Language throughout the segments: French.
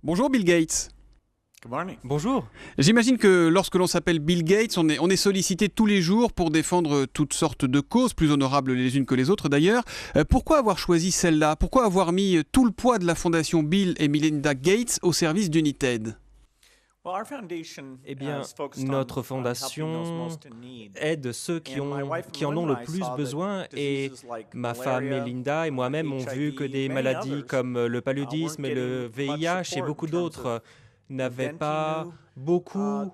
Bonjour Bill Gates. Bonjour. J'imagine que lorsque l'on s'appelle Bill Gates, on est sollicité tous les jours pour défendre toutes sortes de causes, plus honorables les unes que les autres d'ailleurs. Pourquoi avoir choisi celle-là? Pourquoi avoir mis tout le poids de la fondation Bill et Melinda Gates au service d'United? Eh bien, notre fondation aide ceux qui en ont le plus besoin et ma femme Melinda et moi-même ont vu que des maladies comme le paludisme et le VIH et beaucoup d'autres n'avaient pas beaucoup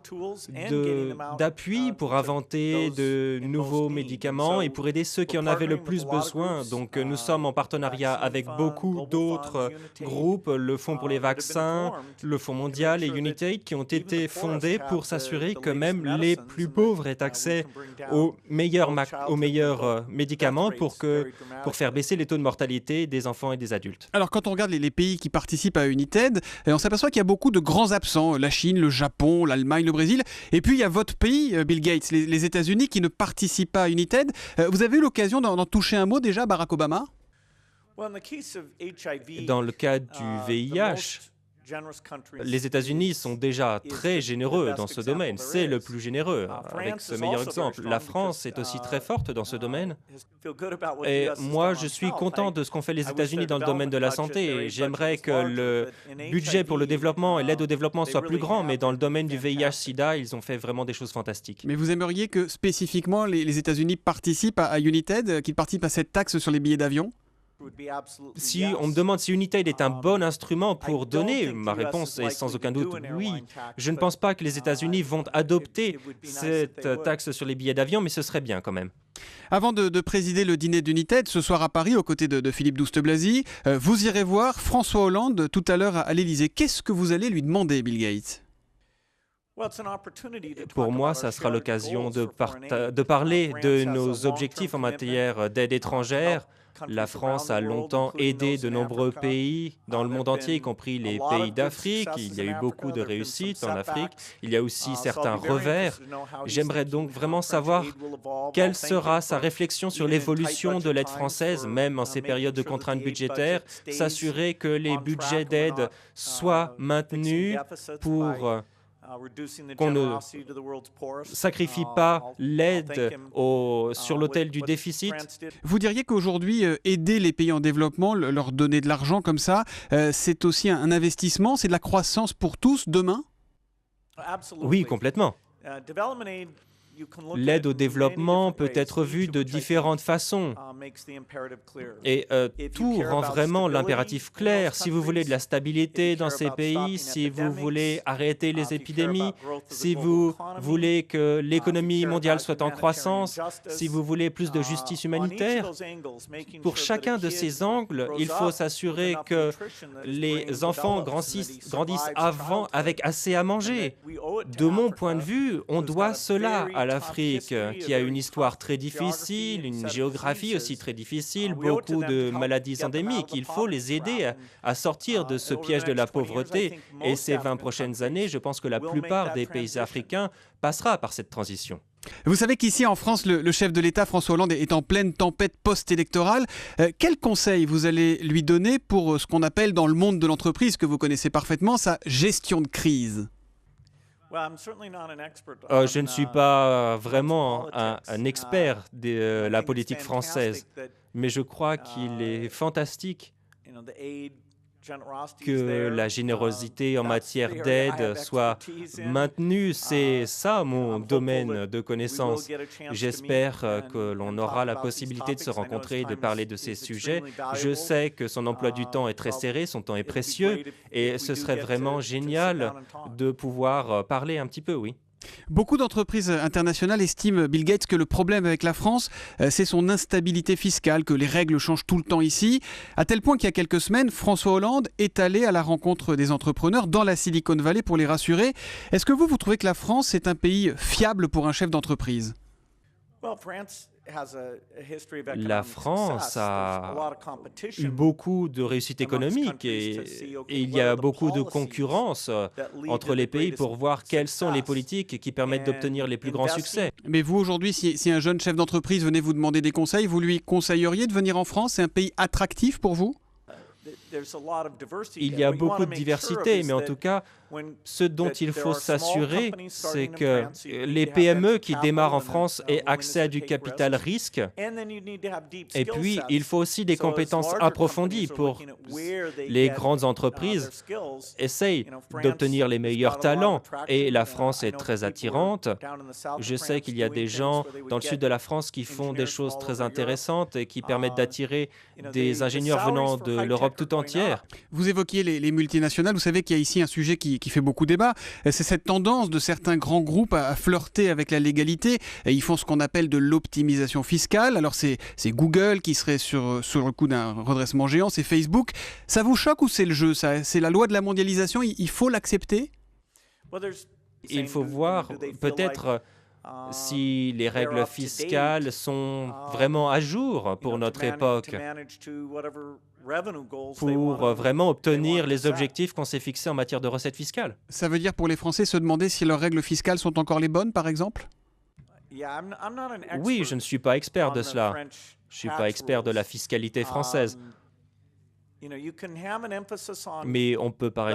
d'appui pour inventer de nouveaux médicaments et pour aider ceux qui en avaient le plus besoin. Donc nous sommes en partenariat avec beaucoup d'autres groupes, le Fonds pour les vaccins, le Fonds mondial et United, qui ont été fondés pour s'assurer que même les plus pauvres aient accès aux meilleurs médicaments pour faire baisser les taux de mortalité des enfants et des adultes. Alors quand on regarde les pays qui participent à United, on s'aperçoit qu'il y a beaucoup de grands absents, la Chine, le Japon, l'Allemagne, le Brésil. Et puis, il y a votre pays, Bill Gates, les États-Unis, qui ne participent pas à United. Vous avez eu l'occasion d'en toucher un mot déjà, Barack Obama? Dans le cas du VIH, les États-Unis sont déjà très généreux dans ce domaine. C'est le plus généreux, avec ce meilleur exemple. La France est aussi très forte dans ce domaine. Et moi, je suis content de ce qu'ont fait les États-Unis dans le domaine de la santé. Et j'aimerais que le budget pour le développement et l'aide au développement soit plus grand, mais dans le domaine du VIH-Sida, ils ont fait vraiment des choses fantastiques. Mais vous aimeriez que spécifiquement les États-Unis participent à United, qu'ils participent à cette taxe sur les billets d'avion? Si on me demande si United est un bon instrument pour donner, ma réponse est sans aucun doute oui. Je ne pense pas que les États-Unis vont adopter cette taxe sur les billets d'avion, mais ce serait bien quand même. Avant de présider le dîner d'United ce soir à Paris, aux côtés de Philippe Douste-Blazy, vous irez voir François Hollande tout à l'heure à l'Élysée. Qu'est-ce que vous allez lui demander, Bill Gates? Pour moi, ça sera l'occasion de parler de nos objectifs en matière d'aide étrangère. La France a longtemps aidé de nombreux pays dans le monde entier, y compris les pays d'Afrique. Il y a eu beaucoup de réussites en Afrique. Il y a aussi certains revers. J'aimerais donc vraiment savoir quelle sera sa réflexion sur l'évolution de l'aide française, même en ces périodes de contraintes budgétaires, s'assurer que les budgets d'aide soient maintenus pour qu'on ne sacrifie pas l'aide sur l'autel du déficit. Vous diriez qu'aujourd'hui, aider les pays en développement, leur donner de l'argent comme ça, c'est aussi un investissement, c'est de la croissance pour tous demain? Oui, complètement. L'aide au développement peut être vue de différentes façons et tout rend vraiment l'impératif clair. Si vous voulez de la stabilité dans ces pays, si vous voulez arrêter les épidémies, si vous voulez que l'économie mondiale soit en croissance, si vous voulez plus de justice humanitaire, pour chacun de ces angles, il faut s'assurer que les enfants grandissent avec assez à manger. De mon point de vue, on doit cela à l'Afrique, qui a une histoire très difficile, une géographie aussi très difficile, beaucoup de maladies endémiques. Il faut les aider à sortir de ce piège de la pauvreté. Et ces 20 prochaines années, je pense que la plupart des pays africains passera par cette transition. Vous savez qu'ici en France, le chef de l'État, François Hollande, est en pleine tempête post-électorale. Quel conseil vous allez lui donner pour ce qu'on appelle dans le monde de l'entreprise, que vous connaissez parfaitement, sa gestion de crise? Je ne suis pas vraiment un expert de la politique française, mais je crois qu'il est fantastique que la générosité en matière d'aide soit maintenue. C'est ça mon domaine de connaissance. J'espère que l'on aura la possibilité de se rencontrer et de parler de ces sujets. Je sais que son emploi du temps est très serré, son temps est précieux, et ce serait vraiment génial de pouvoir parler un petit peu, oui. Beaucoup d'entreprises internationales estiment, Bill Gates, que le problème avec la France, c'est son instabilité fiscale, que les règles changent tout le temps ici, à tel point qu'il y a quelques semaines, François Hollande est allé à la rencontre des entrepreneurs dans la Silicon Valley pour les rassurer. Est-ce que vous trouvez que la France est un pays fiable pour un chef d'entreprise? La France a eu beaucoup de réussites économiques et il y a beaucoup de concurrence entre les pays pour voir quelles sont les politiques qui permettent d'obtenir les plus grands succès. Mais vous, aujourd'hui, si un jeune chef d'entreprise venait vous demander des conseils, vous lui conseilleriez de venir en France? C'est un pays attractif pour vous? Il y a beaucoup de diversité, mais en tout cas, ce dont il faut s'assurer, c'est que les PME qui démarrent en France aient accès à du capital risque. Et puis, il faut aussi des compétences approfondies pour les grandes entreprises essayent d'obtenir les meilleurs talents. Et la France est très attirante. Je sais qu'il y a des gens dans le sud de la France qui font des choses très intéressantes et qui permettent d'attirer des ingénieurs venant de l'Europe tout entière. Vous évoquiez les multinationales. Vous savez qu'il y a ici un sujet qui fait beaucoup débat. C'est cette tendance de certains grands groupes à flirter avec la légalité. Ils font ce qu'on appelle de l'optimisation fiscale. Alors c'est Google qui serait sur le coup d'un redressement géant, c'est Facebook. Ça vous choque ou c'est le jeu, ça? C'est la loi de la mondialisation, il faut l'accepter? Il faut voir peut-être si les règles fiscales sont vraiment à jour pour notre époque, pour vraiment obtenir les objectifs qu'on s'est fixés en matière de recettes fiscales. Ça veut dire pour les Français se demander si leurs règles fiscales sont encore les bonnes, par exemple? Oui, je ne suis pas expert de cela. Je ne suis pas expert de la fiscalité française. Mais on peut par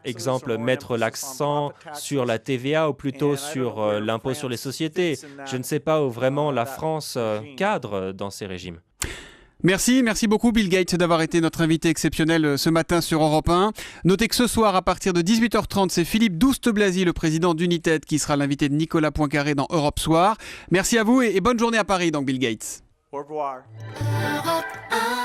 exemple mettre l'accent sur la TVA ou plutôt sur l'impôt sur les sociétés. Je ne sais pas où vraiment la France cadre dans ces régimes. Merci beaucoup Bill Gates d'avoir été notre invité exceptionnel ce matin sur Europe 1. Notez que ce soir à partir de 18h30, c'est Philippe Douste-Blazy, le président d'United, qui sera l'invité de Nicolas Poincaré dans Europe Soir. Merci à vous et bonne journée à Paris, donc Bill Gates. Au revoir. Europe 1.